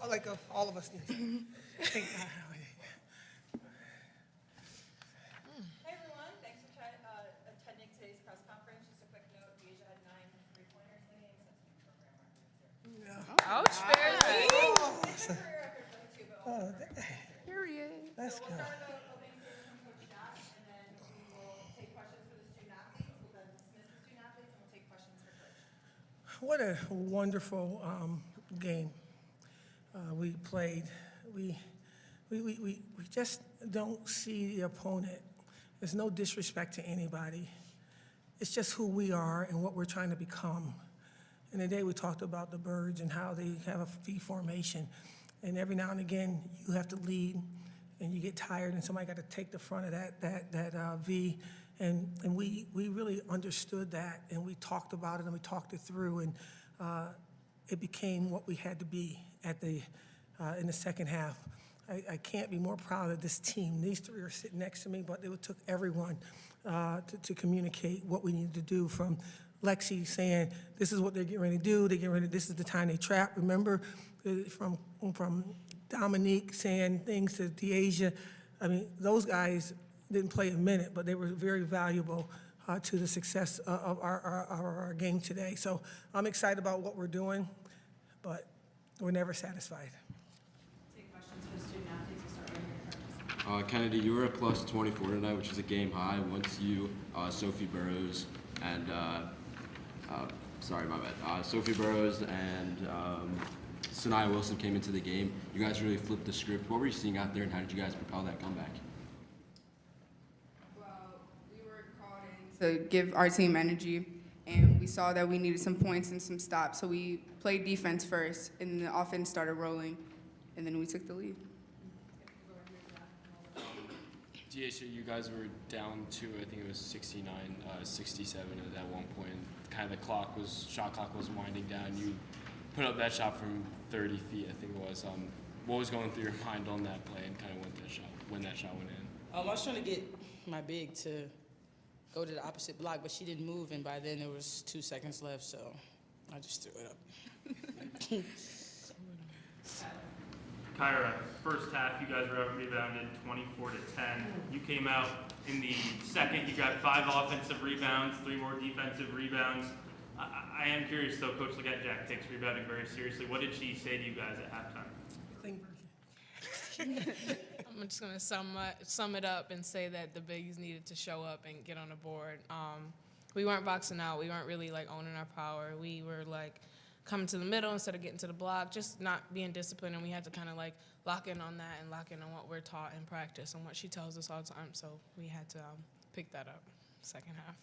Like all of us need. Hey everyone, thanks for attending today's press conference. Just a quick note, Deja had 9 3-pointers in the game, so that's a program record here. Ouch, Bears. Career record for the two, but Period. Let's so go. we'll start with the opening statement from Coach Jack, and then we will take questions for the student athletes. We'll then dismiss the student athletes, and we'll take questions for Coach. What a wonderful game we played. We just don't see the opponent. There's no disrespect to anybody. It's just who we are and what we're trying to become. And today we talked about the birds and how they have a V formation. And every now and again, you have to lead and you get tired and somebody got to take the front of that V. And we really understood that and we talked about it and we talked it through and it became what we had to be in the second half. I can't be more proud of this team. These three are sitting next to me, but it took everyone to communicate what we needed to do, from Lexi saying, this is what they're getting ready to do, this is the time they trap. Remember, from Dominique saying things to Deasia. I mean, those guys didn't play a minute, but they were very valuable to the success of our game today. So I'm excited about what we're doing, but we're never satisfied. Take questions for the student athletes. We'll start right here. Kennedy, you were at plus 24 tonight, which is a game high. Once you, Sophie Burrows and, Sophie Burrows and Sanaya Wilson came into the game, you guys really flipped the script. What were you seeing out there, and how did you guys propel that comeback? Well, we were called in to give our team energy, and we saw that we needed some points and some stops, so we played defense first, and the offense started rolling, and then we took the lead. DHA, you guys were down to, I think it was 69, 67 at one point. Kind of the shot clock was winding down. You put up that shot from 30 feet, I think it was. What was going through your mind on that play and kind of when that shot went in? I was trying to get my big to go to the opposite block, but she didn't move, and by then there was 2 seconds left, so I just threw it up. Kyra, first half, you guys were out rebounded 24-10. You came out in the second, you got 5 offensive rebounds, 3 more defensive rebounds. I am curious, though, Coach Leggett Jack takes rebounding very seriously. What did she say to you guys at halftime? I'm just going to sum it up and say that the bigs needed to show up and get on the board. We weren't boxing out. We weren't really, owning our power. We were, coming to the middle instead of getting to the block, just not being disciplined, and we had to kind of, lock in on that and lock in on what we're taught in practice and what she tells us all the time. So we had to pick that up second half.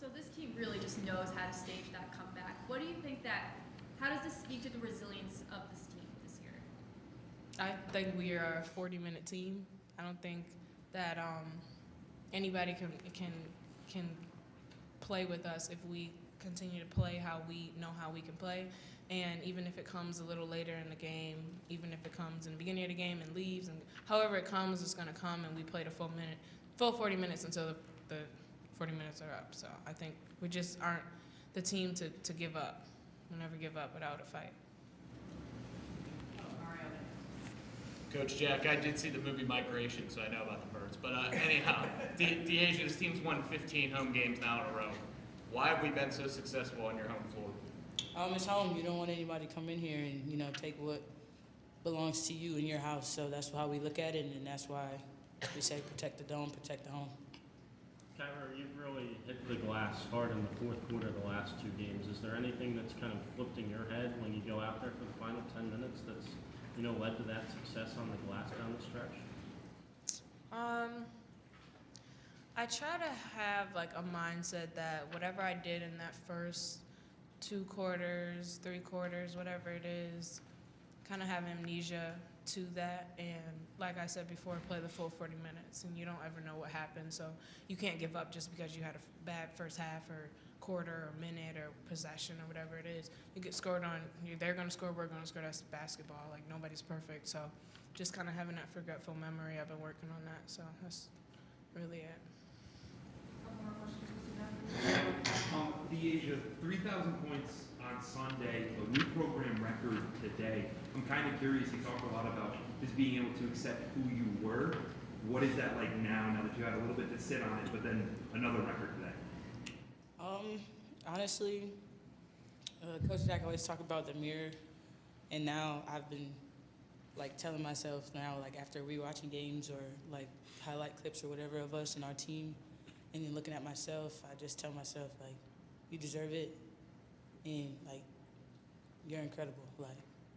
So this team really just knows how to stage that comeback. What do you think how does this speak to the resilience of this team this year? I think we are a 40-minute team. I don't think that anybody can play with us if we continue to play how we know how we can play. And even if it comes a little later in the game, even if it comes in the beginning of the game and leaves, and however it comes, it's going to come, and we played a full 40 minutes until the 40 minutes are up. So I think we just aren't the team to give up. We'll never give up without a fight. Coach Jack, I did see the movie Migration, so I know about the birds. But anyhow, DHA, this team's won 15 home games now in a row. Why have we been so successful on your home floor? It's home. You don't want anybody to come in here and, take what belongs to you in your house. So that's how we look at it, and that's why we say protect the dome, protect the home. Kyra, you've really hit the glass hard in the fourth quarter of the last 2 games. Is there anything that's kind of flipped in your head when you go out there for the final 10 minutes that's, led to that success on the glass down the stretch? I try to have a mindset that whatever I did in that first 2 quarters, 3 quarters, whatever it is, kind of have amnesia to that. And like I said before, play the full 40 minutes, and you don't ever know what happened. So you can't give up just because you had a bad first half or quarter or minute or possession or whatever it is. You get scored on, they're going to score, we're going to score. That's basketball. Nobody's perfect. So just kind of having that forgetful memory, I've been working on that. So that's really it. One more question Asia, 3,000 points on Sunday, a new program record today. I'm kind of curious, you talk a lot about just being able to accept who you were. What is that like now that you had a little bit to sit on it, but then another record today? Honestly, Coach Jack always talk about the mirror, and now I've been like telling myself now, like after rewatching games or like highlight clips or whatever of us and our team, and then looking at myself, I just tell myself like, you deserve it, and like, you're incredible. Like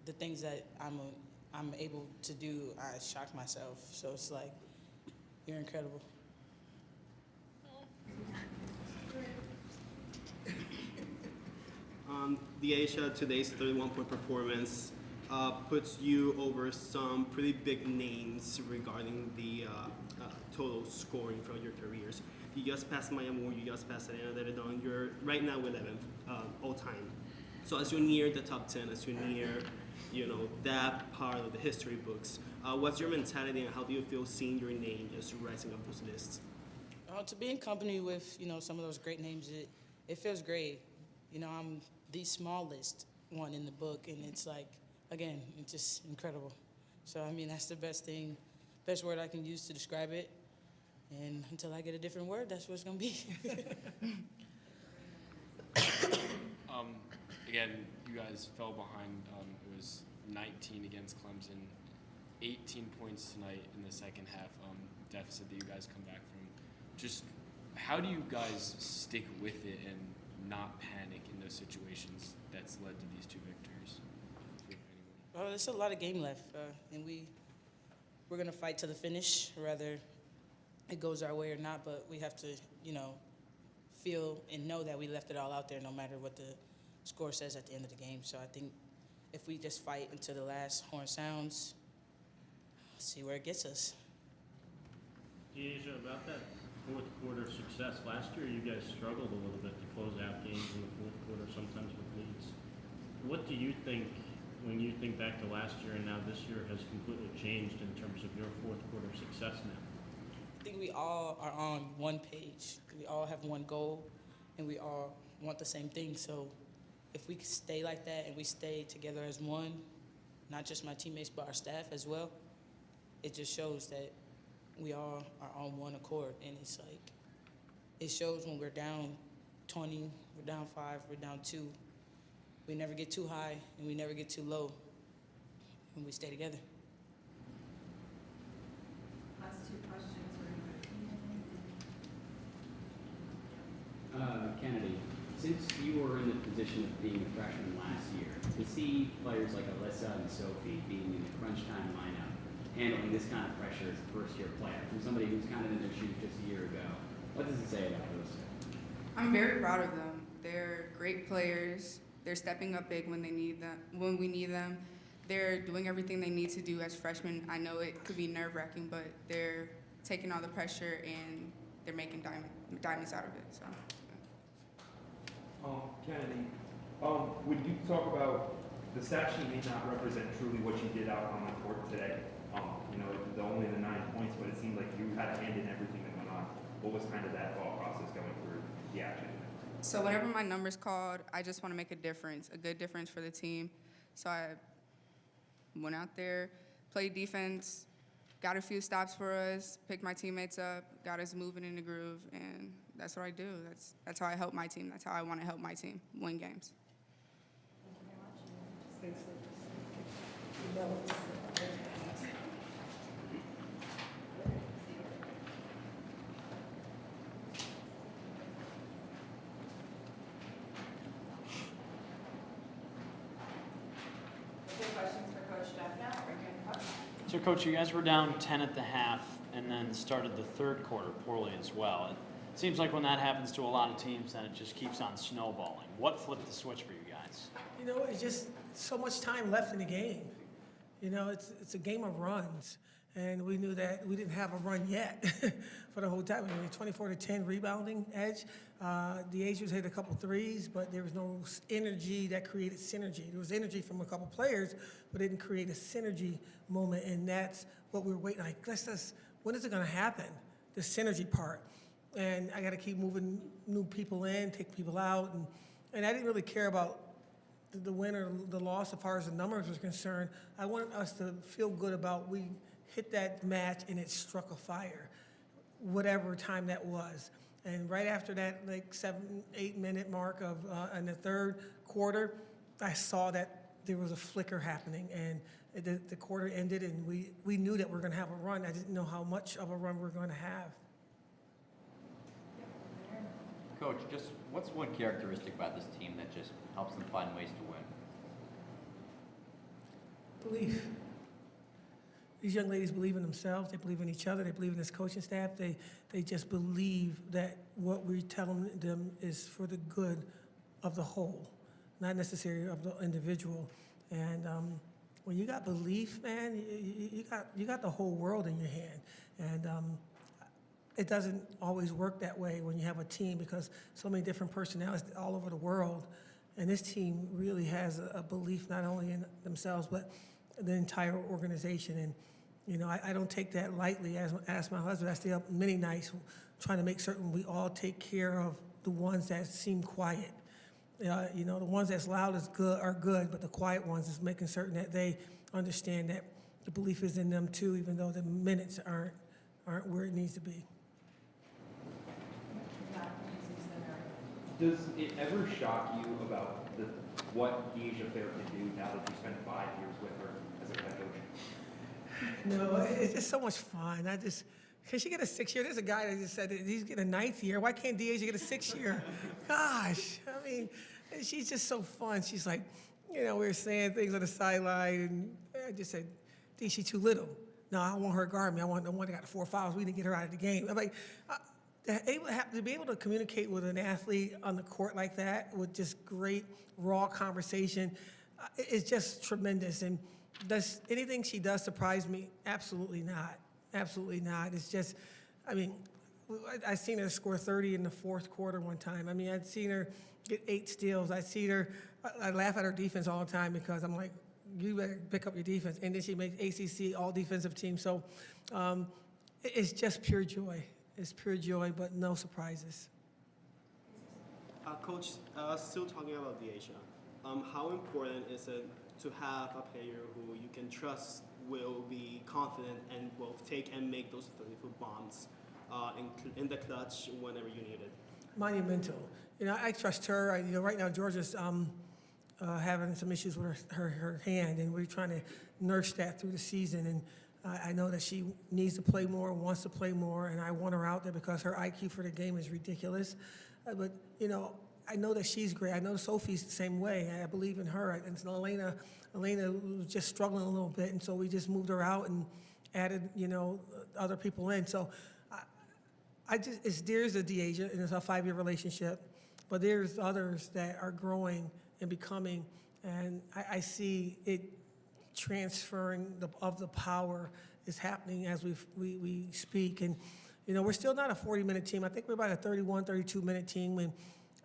the things that I'm able to do, I shock myself. So it's like, you're incredible. Deasia, today's 31-point performance puts you over some pretty big names regarding the total scoring throughout your careers. You just passed Maya Moore, you just passed Elena Deredon. You're right now 11th all time. So as you near the top 10, as you near, that part of the history books, what's your mentality and how do you feel seeing your name just rising up those lists? To be in company with, some of those great names, it feels great. I'm the smallest one in the book, and it's like, again, it's just incredible. So, that's the best word I can use to describe it. And until I get a different word, that's what it's going to be. Again, you guys fell behind. It was 19 against Clemson, 18 points tonight in the second half deficit that you guys come back from. Just how do you guys stick with it and not panic in those situations that's led to these two victories? There's a lot of game left, and we're going to fight to the finish, whether it goes our way or not, but we have to, feel and know that we left it all out there no matter what the score says at the end of the game. So I think if we just fight until the last horn sounds, see where it gets us. Asia, about that fourth quarter success, last year you guys struggled a little bit to close out games in the fourth quarter, sometimes with leads. What do you think, when you think back to last year and now this year, has completely changed in terms of your fourth quarter success now? I think we all are on one page. We all have one goal, and we all want the same thing. So if we stay like that and we stay together as one, not just my teammates, but our staff as well, it just shows that we all are on one accord. And it's like, it shows when we're down 20, we're down 5, we're down 2. We never get too high and we never get too low, and we stay together. Last two questions. Kennedy, since you were in the position of being a freshman last year, to see players like Alyssa and Sophie being in the crunch time lineup, handling this kind of pressure as a first-year player, from somebody who's kind of in their shoes just a year ago, what does it say about those two? I'm very proud of them. They're great players. They're stepping up big when we need them. They're doing everything they need to do as freshmen. I know it could be nerve-wracking, but they're taking all the pressure and they're making diamonds out of it. So. Kennedy, when you talk about the stat sheet may not represent truly what you did out on the court today. Only the 9 points, but it seemed like you had a hand in everything that went on. What was kind of that thought process going through the action? So whenever my number's called, I just want to make a difference, a good difference for the team. So I went out there, played defense, got a few stops for us, picked my teammates up, got us moving in the groove, and that's what I do. That's how I help my team. That's how I want to help my team win games. Questions for Coach Jeff now? So, Coach, you guys were down 10 at the half and then started the third quarter poorly as well. It seems like when that happens to a lot of teams, then it just keeps on snowballing. What flipped the switch for you guys? It's just so much time left in the game. It's a game of runs, and we knew that we didn't have a run yet for the whole time. 24-10 rebounding edge. The Asians hit a couple threes, but there was no energy that created synergy. There was energy from a couple players, but it didn't create a synergy moment, and that's what we were waiting. When is it going to happen? The synergy part. and I got to keep moving new people in, take people out, and I didn't really care about the win or the loss as far as the numbers was concerned. I wanted us to feel good about we hit that match and it struck a fire, whatever time that was. And right after that, like 7-8 minute mark of in the third quarter, I saw that there was a flicker happening, and the quarter ended, and we knew that we were going to have a run. I didn't know how much of a run we were going to have. Coach, just what's one characteristic about this team that just helps them find ways to win? Belief. These young ladies believe in themselves. They believe in each other. They believe in this coaching staff. They just believe that what we're telling them is for the good of the whole, not necessarily of the individual. And when you got belief, man, you got the whole world in your hand. And it doesn't always work that way when you have a team, because so many different personalities all over the world. And this team really has a belief not only in themselves, but the entire organization. And, you know, I don't take that lightly. As my husband, I stay up many nights trying to make certain we all take care of the ones that seem quiet. You know, the ones that's loud are good, but the quiet ones is making certain that they understand that the belief is in them too, even though the minutes aren't where it needs to be. Does it ever shock you about what Deja Fair can do now that you spent 5 years with her as a head coach? No, it's just so much fun. Can she get a 6 year? There's a guy that just said that he's getting a 9th year. Why can't Deja get a 6 year? Gosh, I mean, she's just so fun. She's like, you know, we were saying things on the sideline, and I just said, D, she's too little. No, I want her to guard me. I want the one that got 4 fouls. We need to get her out of the game. I'm like, to be able to communicate with an athlete on the court like that, with just great, raw conversation, is just tremendous. And does anything she does surprise me? Absolutely not. Absolutely not. It's just, I mean, I seen her score 30 in the fourth quarter one time. I mean, I'd seen her get 8 steals. I laugh at her defense all the time, because I'm like, you better pick up your defense. And then she makes ACC all defensive team. So it's just pure joy. It's pure joy, but no surprises. Coach, still talking about Deja, how important is it to have a player who you can trust will be confident and will take and make those 30-foot bombs in the clutch whenever you need it? Monumental. You know, I trust her. You know, right now Georgia's having some issues with her hand, and we're trying to nurse that through the season. And I know that she needs to play more, wants to play more, and I want her out there because her IQ for the game is ridiculous. But, you know, I know that she's great. I know Sophie's the same way. I believe in her. And Elena was just struggling a little bit, and so we just moved her out and added, you know, other people in. So there's a Deja, and it's a 5-year relationship, but there's others that are growing and becoming, and I see it transferring of the power is happening as we speak. And, you know, we're still not a 40-minute team. I think we're about a 31, 32-minute team. And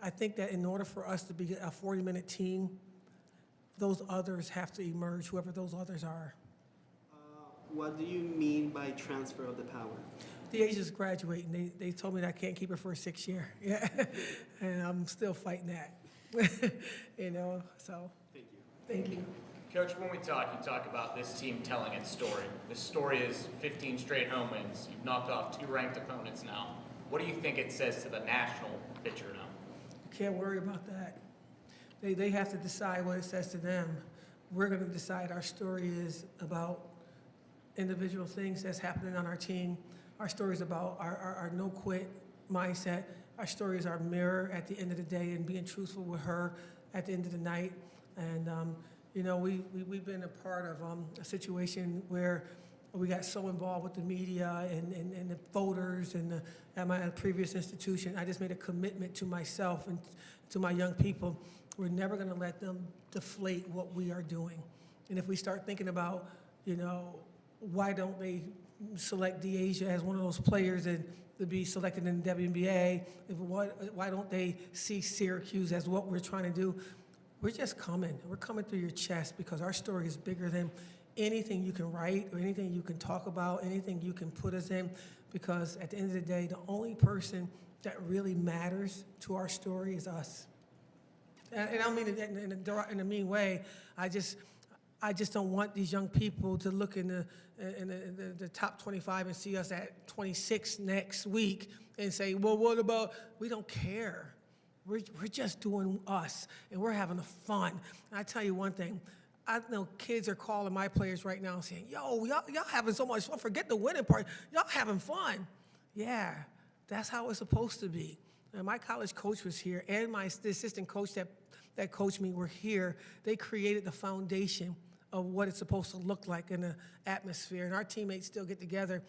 I think that in order for us to be a 40-minute team, those others have to emerge, whoever those others are. What do you mean by transfer of the power? Deja's graduating. They told me that I can't keep her for a 6th year. Yeah, and I'm still fighting that. You know, so. Thank you. Thank you. Coach, when we talk, you talk about this team telling its story. This story is 15 straight home wins. You've knocked off 2 ranked opponents now. What do you think it says to the national picture now? You can't worry about that. They have to decide what it says to them. We're going to decide. Our story is about individual things that's happening on our team. Our story is about our no-quit mindset. Our story is our mirror at the end of the day and being truthful with her at the end of the night. And, you know, we've been a part of a situation where we got so involved with the media and the voters and at my previous institution. I just made a commitment to myself and to my young people. We're never going to let them deflate what we are doing. And if we start thinking about, you know, why don't they select Deja as one of those players that to be selected in the WNBA? Why don't they see Syracuse as what we're trying to do? We're just coming. We're coming through your chest because our story is bigger than anything you can write or anything you can talk about, anything you can put us in, because at the end of the day, the only person that really matters to our story is us. And I don't mean it in a mean way. I just don't want these young people to look in the top 25 and see us at 26 next week and say, well, what about, we don't care. We're just doing us, and we're having fun. And I tell you one thing, I know kids are calling my players right now saying, yo, y'all having so much fun. Forget the winning part. Y'all having fun. Yeah, that's how it's supposed to be. And my college coach was here, and the assistant coach that coached me were here. They created the foundation of what it's supposed to look like in the atmosphere. And our teammates still get together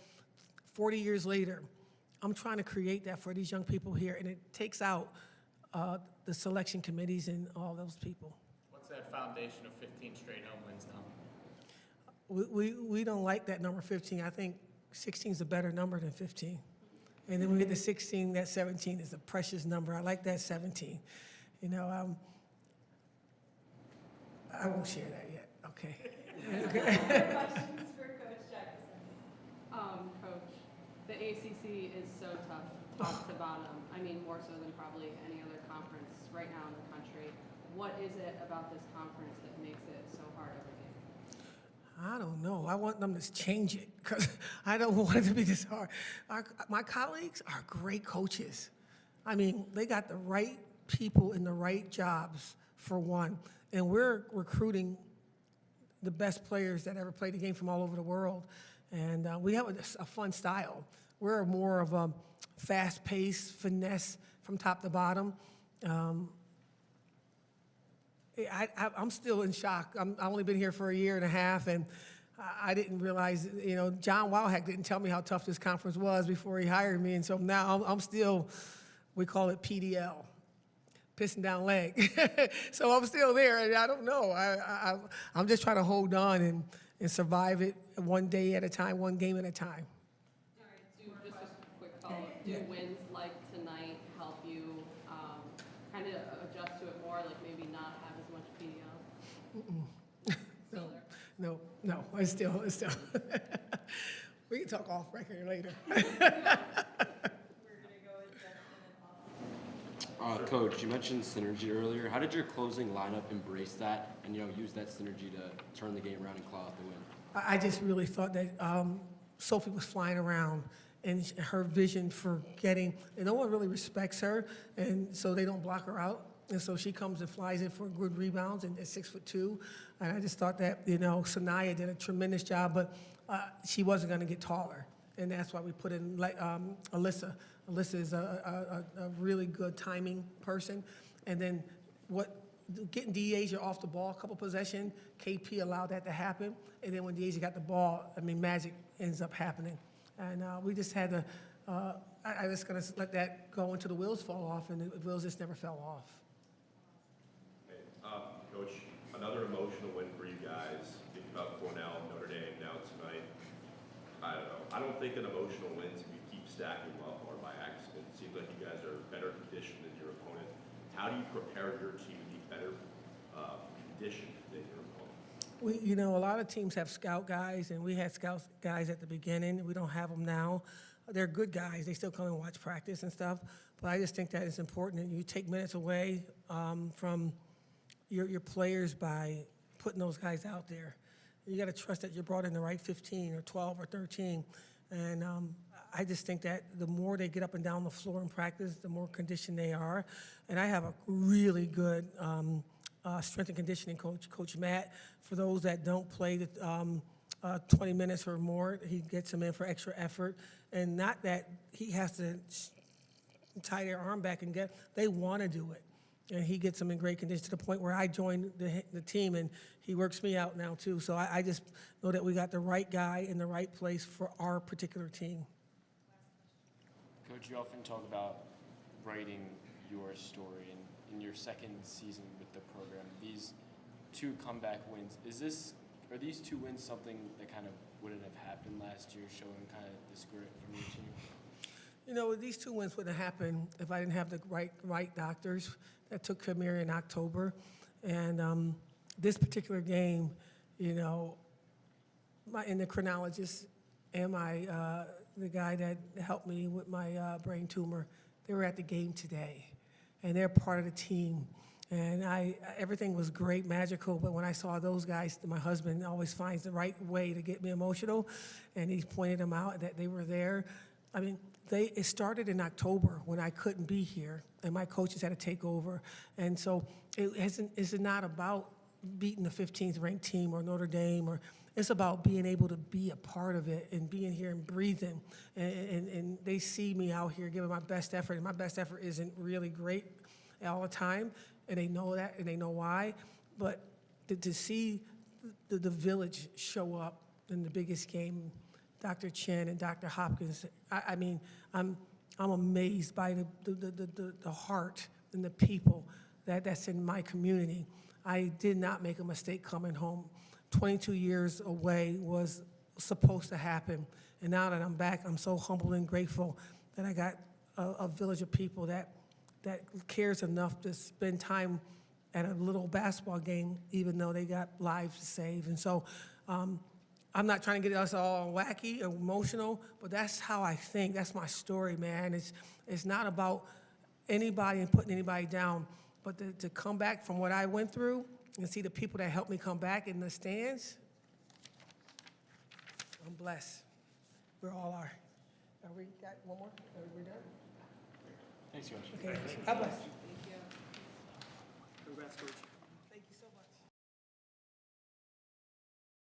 40 years later. I'm trying to create that for these young people here, and it takes out the selection committees and all those people. What's that foundation of 15 straight home wins now? We don't like that number 15. I think 16 is a better number than 15. And then we get to 16, that 17 is a precious number. I like that 17. You know, I won't share that yet. Okay. Questions for Coach Jackson? Coach, the ACC is so tough, top to bottom. I mean, more so than probably any other conference right now in the country. What is it about this conference that makes it so hard every game? I don't know. I want them to change it because I don't want it to be this hard. My colleagues are great coaches. I mean, they got the right people in the right jobs, for one. And we're recruiting the best players that ever played the game from all over the world. And we have a fun style. We're more of a fast-paced, finesse from top to bottom. I'm still in shock. I've only been here for a year and a half, and I didn't realize, you know, John Wildhack didn't tell me how tough this conference was before he hired me, and so now I'm still, we call it PDL, pissing down leg. So I'm still there, and I don't know. I'm just trying to hold on and survive it one day at a time, one game at a time. All right, just a quick follow-up. Do wins like tonight help you kind of adjust to it more, like maybe not have as much PDL? No, it's still. We can talk off record later. Coach, you mentioned synergy earlier. How did your closing lineup embrace that and, you know, use that synergy to turn the game around and claw out the win? I just really thought that Sophie was flying around, and her vision for getting, and no one really respects her, and so they don't block her out. And so she comes and flies in for good rebounds, and at 6'2", and I just thought that, you know, Sanaya did a tremendous job, but she wasn't going to get taller, and that's why we put in Alyssa. Alyssa is a really good timing person, and then getting Deasia off the ball, a couple possession, KP allowed that to happen, and then when Deasia got the ball, I mean, magic ends up happening, and we just had to. I was going to let that go until the wheels fall off, and the wheels just never fell off. Coach, another emotional win for you guys. Thinking about Cornell, Notre Dame, now tonight. I don't know. I don't think an emotional wins if you keep stacking up or by accident. It seems like you guys are better conditioned than your opponent. How do you prepare your team to be better conditioned than your opponent? You know, a lot of teams have scout guys, and we had scout guys at the beginning. We don't have them now. They're good guys. They still come and watch practice and stuff. But I just think that it's important that you take minutes away from your players by putting those guys out there. You got to trust that you brought in the right 15 or 12 or 13. And I just think that the more they get up and down the floor in practice, the more conditioned they are. And I have a really good strength and conditioning coach, Coach Matt. For those that don't play the 20 minutes or more, he gets them in for extra effort. And not that he has to tie their arm back and they want to do it. And he gets them in great condition to the point where I joined the team, and he works me out now too. So I just know that we got the right guy in the right place for our particular team. Coach, you often talk about writing your story, and in your second season with the program, these 2 comeback wins, are these 2 wins something that kind of wouldn't have happened last year, showing kind of this grit from your team? You know, these 2 wins wouldn't have happened if I didn't have the right doctors that took care of me in October. And this particular game, you know, my endocrinologist and the guy that helped me with my brain tumor, they were at the game today, and they're part of the team. And everything was great, magical, but when I saw those guys, my husband always finds the right way to get me emotional, and he pointed them out that they were there. I mean, it started in October when I couldn't be here, and my coaches had to take over. And so it's not about beating the 15th ranked team or Notre Dame, it's about being able to be a part of it and being here and breathing. And they see me out here giving my best effort, and my best effort isn't really great all the time, and they know that, and they know why. But to see the village show up in the biggest game, Dr. Chen and Dr. Hopkins, I mean, I'm amazed by the heart and the people that's in my community. I did not make a mistake coming home. 22 years away was supposed to happen, and now that I'm back, I'm so humbled and grateful that I got a village of people that cares enough to spend time at a little basketball game, even though they got lives to save. And so I'm not trying to get us all wacky or emotional, but that's how I think. That's my story, man. It's not about anybody and putting anybody down, but to come back from what I went through and see the people that helped me come back in the stands, I'm blessed. We all are. We got one more? Are we done? Thanks, Coach. Okay. God bless. Congrats, Coach.